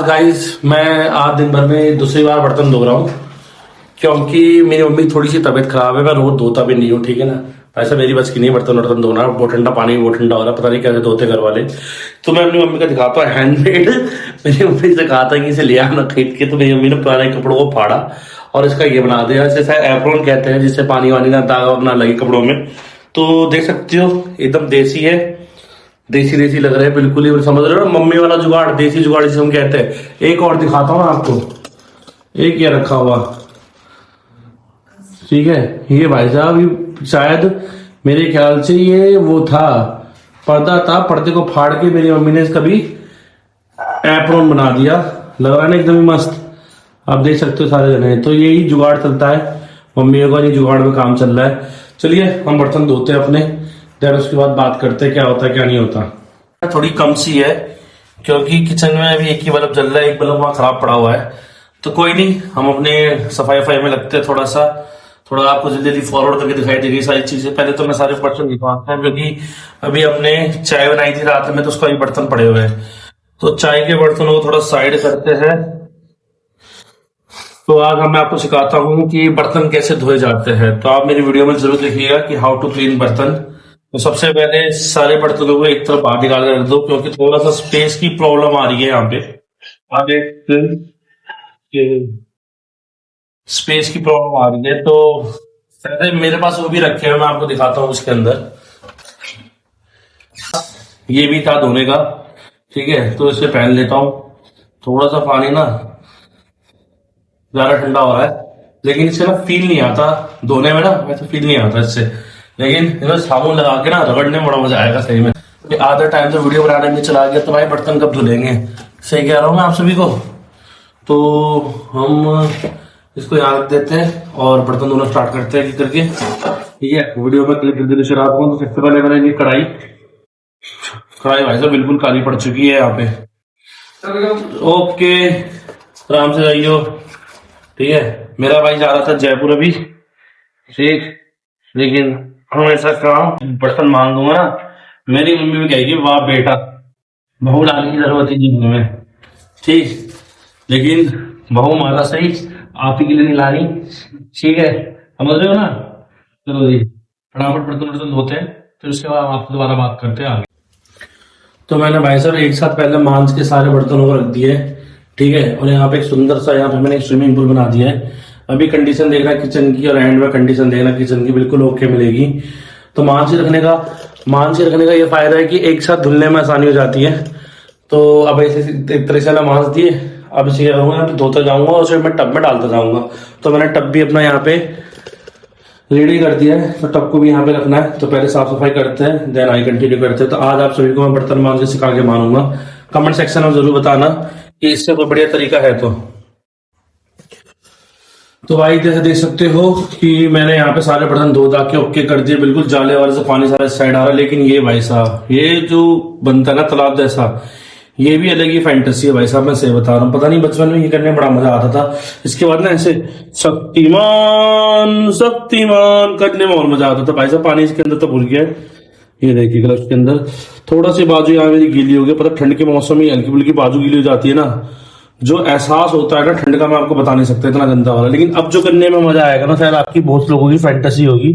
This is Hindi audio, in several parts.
गाइस मैं आज दिन भर में दूसरी बार बर्तन धो रहा हूँ क्योंकि मेरी मम्मी थोड़ी सी तबीयत खराब है। मैं रोज धोता भी नहीं हूँ, ठीक है ना। ऐसा मेरी बस की नहीं बर्तन वर्तन धोना। वो ठंडा पानी वो ठंडा हो रहा है, पता नहीं कैसे धोते घर वाले। तो मैं अपनी मम्मी का दिखाता हूँ हैंडमेड। मेरी मम्मी से कहा था कि इसे ले आना खरीद के, तो मेरी मम्मी ने पुराने कपड़ों को फाड़ा और इसका ये बना दिया। जैसे एप्रोन कहते हैं, जिससे पानी वानी ना दाग वाग ना लगे कपड़ों में। तो देख सकते हो एकदम देसी है, देसी देसी लग रहा है बिल्कुल ही। समझ रहे हो मम्मी वाला जुगाड़, देसी जुगाड़ जिसे हम कहते हैं। एक और दिखाता हूँ आपको, एक ये रखा हुआ, ठीक है। ये भाई साहब शायद मेरे ख्याल से ये वो था, पर्दा था। पर्दे को फाड़ के मेरी मम्मी ने इसका भी एप्रोन बना दिया। लग रहा है ना एकदम ही मस्त। आप देख सकते हो सारे जने। तो यही जुगाड़ चलता है मम्मियों का, ये जुगाड़ में काम चल रहा है। चलिए हम बर्तन धोते हैं अपने, फिर उसके बाद बात करते हैं क्या होता है क्या नहीं होता। थोड़ी कम सी है क्योंकि किचन में अभी एक ही बल्ब जल रहा है, एक बल्ब वहां खराब पड़ा हुआ है। तो कोई नहीं, हम अपने सफाई वफाई में लगते हैं थोड़ा आपको जल्दी जल्दी फॉरवर्ड करके दिखाई देगी सारी चीजें। पहले तो मैं सारे बर्तन दिखाता हूँ क्योंकि अभी हमने चाय बनाई थी रात में, तो उसका भी बर्तन पड़े हुए हैं। तो चाय के बर्तनों को थोड़ा साइड करते हैं। तो आज मैं आपको सिखाता हूँ कि बर्तन कैसे धोए जाते हैं। तो आप मेरी वीडियो में जरूर देखिएगा कि हाउ टू क्लीन बर्तन। तो सबसे पहले सारे बर्तनों को एक तरफ बाहर निकाल कर रख दो क्योंकि थोड़ा सा स्पेस की प्रॉब्लम आ रही है यहाँ पे। आगे स्पेस की प्रॉब्लम आ रही है। तो मेरे पास वो भी रखे हैं, मैं आपको दिखाता हूँ। उसके अंदर ये भी था धोने का, ठीक है। तो इसे पहन लेता हूँ। थोड़ा सा पानी ना ज्यादा ठंडा हो रहा है, लेकिन इससे ना फील नहीं आता धोने में, ना वैसे फील नहीं आता इससे। लेकिन साबुन लगा के ना रगड़ने में बड़ा मजा आएगा सही में। आधा टाइम तो वीडियो बनाने में चला गया, तो भाई बर्तन कब धुलेंगे। सही कह रहा हूँ मैं आप सभी को। तो हम इसको यहाँ रख देते हैं और बर्तन धोना स्टार्ट करते हैं करके। ठीक है, वीडियो में क्लिप जल्दी शुरुआत करूँ। तो सबसे पहले मैंने ये कढ़ाई भाई साहब बिल्कुल काली पड़ चुकी है यहाँ पे। ओके, आराम से जाइयो, ठीक है। मेरा भाई जा रहा था जयपुर अभी, ठीक। लेकिन हम ऐसा काम बर्तन मांग दूंगा ना, मेरी मम्मी भी कहेगी वाह बेटा, बहू डालने की जरूरत है जिंदगी में, ठीक। लेकिन बहू मारा सही, आप ही के लिए नहीं लानी, ठीक है। समझ रहे हो ना। चलो जी, फटाफट बर्तन धोते हैं, फिर उसके बाद आपसे दोबारा बात करते हैं आगे। तो मैंने भाई साहब एक साथ पहले मांझ के सारे बर्तनों को रख दिए, ठीक है। और यहाँ पे एक सुंदर सा, यहाँ पे मैंने एक स्विमिंग पूल बना दिया है। अभी कंडीशन देखना किचन की, और एंड में कंडीशन देखना किचन की बिल्कुल ओके मिलेगी। तो मांझ के रखने का ये फायदा है कि एक साथ धुलने में आसानी हो जाती है। तो अब ऐसे एक तरह से ना मांझ दिए, अब इसे धोता जाऊंगा और उसे मैं टब में डालता जाऊंगा। तो मैंने टब भी अपना यहाँ पे रेडी कर दिया है, तो टब को भी यहाँ पे रखना है। तो पहले साफ सफाई करते हैं, देन आई कंटिन्यू करते हैं। तो आज आप सभी को मैं बर्तन मांझ के सिखा के मानूंगा। कमेंट सेक्शन में जरूर बताना कि इससे कोई बढ़िया तरीका है तो भाई जैसे देख सकते हो कि मैंने यहाँ पे सारे बर्तन धो धा के ओके कर दिए, बिल्कुल जाले वाले से पानी सारा साइड आ रहा है। लेकिन ये भाई साहब, ये जो बनता है ना तालाब जैसा, ये भी अलग ही फैंटेसी है भाई साहब। मैं सही बता रहा हूँ, पता नहीं बचपन में ये करने में बड़ा मजा आता था। इसके बाद ना ऐसे शक्तिमान करने में और मजा आता था भाई साहब। पानी इसके अंदर तो भूल गया। ये देखिए ग्लव्स के अंदर थोड़ा सी बाजू यहाँ मेरी गीली हो गई। पता ठंड के मौसम में हल्की फुल्की बाजू गीली हो जाती है ना, जो एहसास होता है ना ठंड का, मैं आपको बता नहीं सकता, इतना गंदा वाला। लेकिन अब जो करने में मजा आएगा ना, शायद आपकी बहुत लोगों की फैंटेसी होगी।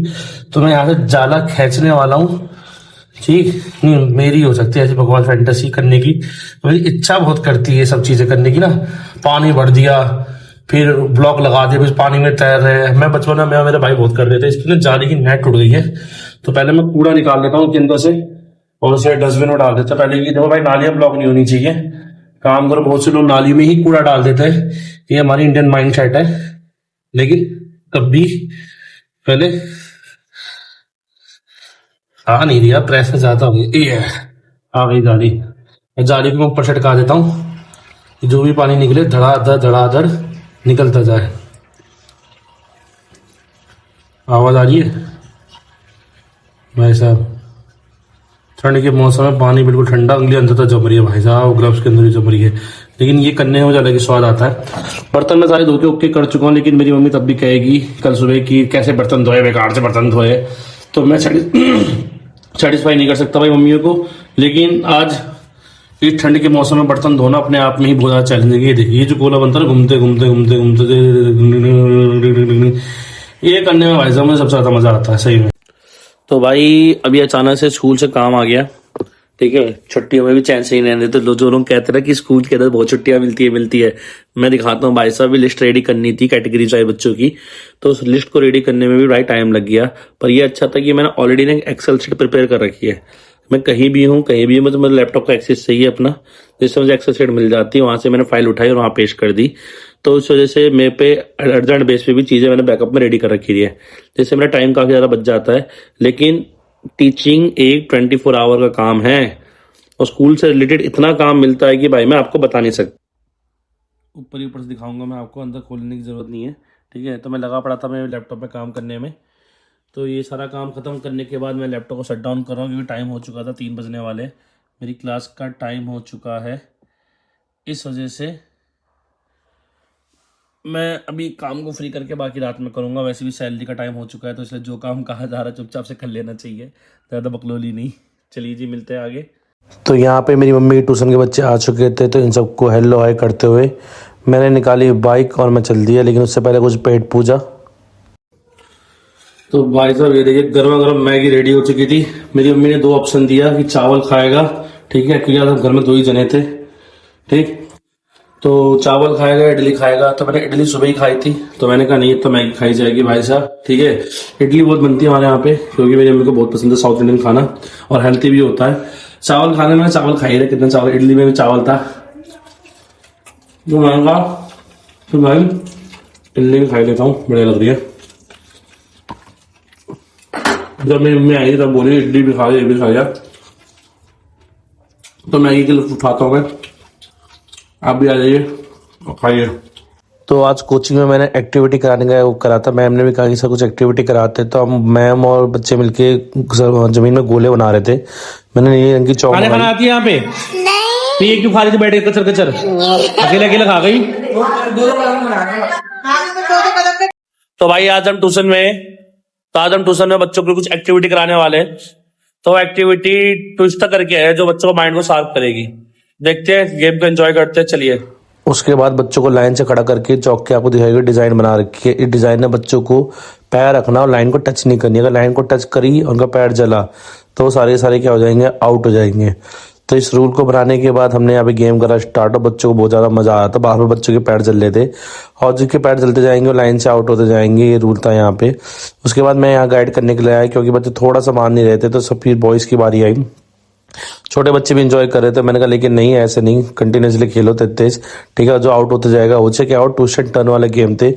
तो मैं यहाँ से जाला खींचने वाला हूँ, ठीक। नहीं, मेरी हो सकती है ऐसी भगवान फैंटेसी करने की। मेरी इच्छा बहुत करती है ये सब चीजें करने की ना। पानी भर दिया, फिर ब्लॉक लगा दिया, कुछ पानी में तैर रहे हैं। मैं बचपन में मेरे भाई बहुत कर रहे थे। इसकी ना जाली की नेट टूट गई है, तो पहले मैं कूड़ा निकाल लेता हूँ अंदर से और उसे डस्टबिन में डाल देता। पहले की देखो भाई, नालियां ब्लॉक नहीं होनी चाहिए। काम करो, बहुत से लोग नाली में ही कूड़ा डाल देते हैं। ये हमारी इंडियन माइंड सेट है। लेकिन कभी पहले आ नहीं दिया, प्रेस में ज्यादा हो गई। ये आ गई जाली को मैं ऊपर से टिका देता हूँ, जो भी पानी निकले धड़ाधड़ निकलता जाए। आवाज आ रही है भाई साहब। ठंड के मौसम में पानी बिल्कुल ठंडा, उंगली अंदर तक जम रही है भाई साहब, ग्लव्स के अंदर भी जम रही है। लेकिन ये करने में ज्यादा स्वाद आता है। बर्तन में सारे धो के ओके कर चुका हूँ, लेकिन मेरी मम्मी तब भी कहेगी कल सुबह की कैसे बर्तन धोए, बेकार से बर्तन धोए। तो मैं सेटिस्फाई नहीं कर सकता भाई मम्मियों को। लेकिन आज इस ठंड के मौसम में बर्तन धोना अपने आप में ही बहुत ज्यादा चैलेंजिंग है। ये जो गोला बनता है ना, घूमते घूमते घूमते घूमते, ये करने में भाई साहब मुझे सबसे ज्यादा मजा आता है सही में। तो भाई अभी अचानक से स्कूल से काम आ गया, ठीक है। छुट्टियों में भी चैन से ही नहीं देते। तो जो लोग कहते हैं कि स्कूल के अंदर बहुत छुट्टियां मिलती है, मैं दिखाता हूँ भाई साहब। भी लिस्ट रेडी करनी थी कैटेगरी चाहे बच्चों की, तो उस लिस्ट को रेडी करने में भी भाई टाइम लग गया। पर ये अच्छा था कि मैंने ऑलरेडी ना एक्सेल शीट प्रिपेयर कर रखी है। मैं कहीं भी हूँ तो मेरे लैपटॉप का एक्सेस चाहिए अपना, जिससे मुझे एक्सेल शीट मिल जाती है। वहां से मैंने फाइल उठाई और वहां पेश कर दी। तो उस वजह से मेरे पे अर्जेंट बेस पे भी चीजें मैंने बैकअप में रेडी कर रखी है, जिससे मेरा टाइम काफी ज्यादा बच जाता है। लेकिन टीचिंग एक 24 आवर का काम है और स्कूल से रिलेटेड इतना काम मिलता है कि भाई मैं आपको बता नहीं सकता। ऊपर ही ऊपर से दिखाऊंगा मैं आपको, अंदर खोलने की जरूरत नहीं है, ठीक है। तो मैं लगा पड़ा था मेरे लैपटॉप पे काम करने में। तो ये सारा काम खत्म करने के बाद मैं लैपटॉप को शट डाउन कर रहा हूँ, क्योंकि टाइम हो चुका था, 3 बजने वाले। मेरी क्लास का टाइम हो चुका है, इस वजह से मैं अभी काम को फ्री करके बाकी रात में करूँगा। वैसे भी सैलरी का टाइम हो चुका है, तो इसलिए जो काम कहा जा रहा है चुपचाप से कर लेना चाहिए, ज़्यादा बकलोली नहीं। चलिए जी, मिलते हैं आगे। तो यहाँ पे मेरी मम्मी के ट्यूशन के बच्चे आ चुके थे, तो इन सबको हेलो हाय करते हुए मैंने निकाली बाइक और मैं चल दिया। लेकिन उससे पहले कुछ पेट पूजा। तो भाई साहब ये देखिए, गर्मा गर्म मैगी रेडी हो चुकी थी। मेरी मम्मी ने 2 ऑप्शन दिया कि चावल खाएगा, ठीक है, क्योंकि हम घर में 2 ही जने थे, ठीक। तो चावल खाएगा इडली खाएगा। तो मैंने इडली सुबह ही खाई थी, तो मैंने कहा नहीं तो मैगी खाई जाएगी भाई साहब, ठीक है। इडली बहुत बनती है हमारे यहाँ पे, क्योंकि मेरी मम्मी को बहुत पसंद है साउथ इंडियन खाना, और हेल्थी भी होता है। चावल खाने में चावल खाई रहे, कितना चावल, इडली में भी चावल था। तो मैंने कहा तो भाई इडली भी खाई लेता हूँ, बढ़िया लग रही है। जब मेरी मम्मी आई तब बोली इडली भी खा लिया, ये भी खा लिया। तो मैगी के लिए उठाता हूँ मैं, आप भी आ जाइए और खाइए। तो आज कोचिंग में मैंने एक्टिविटी कराने का वो करा था। मैम ने भी कहा कि सर कुछ एक्टिविटी कराते, तो हम मैम और बच्चे मिलके जमीन में गोले बना रहे थे। मैंने नीले रंग की चौक खाना आती है यहाँ पे नहीं। ये क्यों खा रही थी बैठ के कचर कचर, अकेले अकेले खा गई। तो भाई आज हम ट्यूशन में बच्चों को कुछ एक्टिविटी कराने वाले हैं। तो एक्टिविटी ट्विस्ट करके है, जो बच्चों को माइंड को शार्प करेगी। देखते हैं, गेम को एंजॉय करते हैं, चलिए। उसके बाद बच्चों को लाइन से खड़ा करके चौक के आपको दिखाई डिजाइन बना रखी है। इस डिजाइन में बच्चों को पैर रखना और लाइन को टच नहीं करनी। अगर लाइन को टच करी और उनका पैर जला तो वो सारे क्या हो जाएंगे, आउट हो जाएंगे। तो इस रूल को बनाने के बाद हमने यहाँ पे गेम करा स्टार्ट, और बच्चों को बहुत ज्यादा मजा आया था। बाहर में बच्चों के पैर जल रहे थे, और जिसके पैर जलते जाएंगे वो लाइन से आउट होते जाएंगे, ये रूल था यहाँ पे। उसके बाद मैं यहाँ गाइड करने के लिए आया, क्योंकि बच्चे थोड़ा सा मान नहीं रहे थे, तो सब फिर बॉयज की बारी आई। छोटे बच्चे भी इंजॉय कर रहे थे। मैंने कहा लेकिन नहीं, ऐसे नहीं, कंटिन्यूसली खेलो तेज, ठीक है। जो आउट होते जाएगा वो क्या आउट। ट्विस्ट एंड टर्न वाले गेम थे,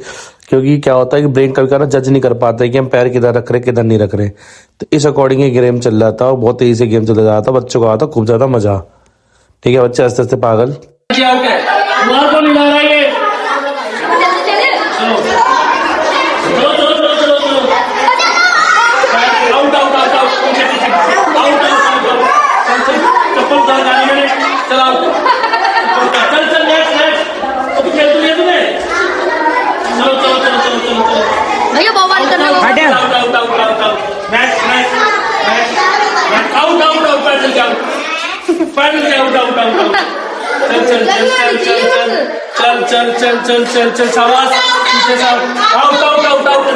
क्योंकि क्या होता है कि ब्रेन कभी कभी जज नहीं कर पाता है कि हम पैर किधर रख रहे किधर नहीं रख रहे। तो इस अकॉर्डिंग ये गेम चल रहा था, और बहुत तेजी से गेम चला जा रहा था। बच्चों को आता खूब ज्यादा मजा, ठीक है। बच्चे आस्ते आस्ते पागल चल शाबाश, पीछे से आउट आउट आउट आउट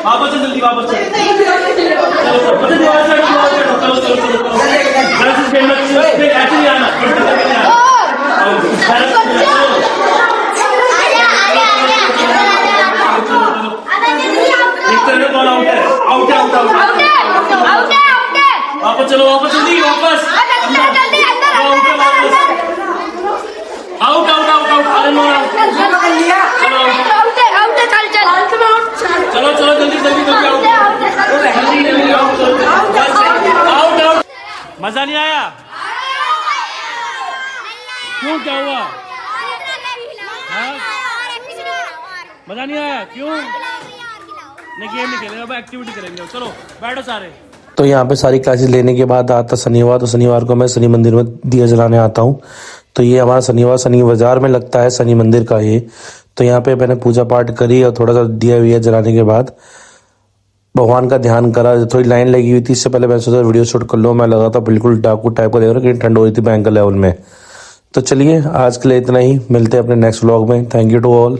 वापस जल्दी वापस वापस चलो, वापस जल्दी वापस आउट आउट आउट आउट चलो चलो जल्दी जल्दी जल्दी आउट आउट। मजा नहीं आया क्यों, क्या हुआ? मजा नहीं आया क्यों? नहीं गेम नहीं खेलेंगे, अब एक्टिविटी करेंगे। चलो बैठो सारे। तो यहाँ पे सारी क्लासेस लेने के बाद आता शनिवार, तो शनिवार को मैं शनि मंदिर में दिया जलाने आता हूँ। तो ये हमारा शनिवार शनि बाजार में लगता है, शनि मंदिर का ये। तो यहाँ पे मैंने पूजा पाठ करी और थोड़ा सा दिया जलाने के बाद भगवान का ध्यान करा, थोड़ी लाइन लगी हुई थी, इससे पहले मैं सोचा वीडियो शूट कर लो, मैं लगा था बिल्कुल डाकू टाइप का, देख रहा हूँ कि ठंड हो रही थी भयंकर लेवल में। तो चलिए आज के लिए इतना ही, मिलते हैं अपने नेक्स्ट व्लॉग में। Thank you to all.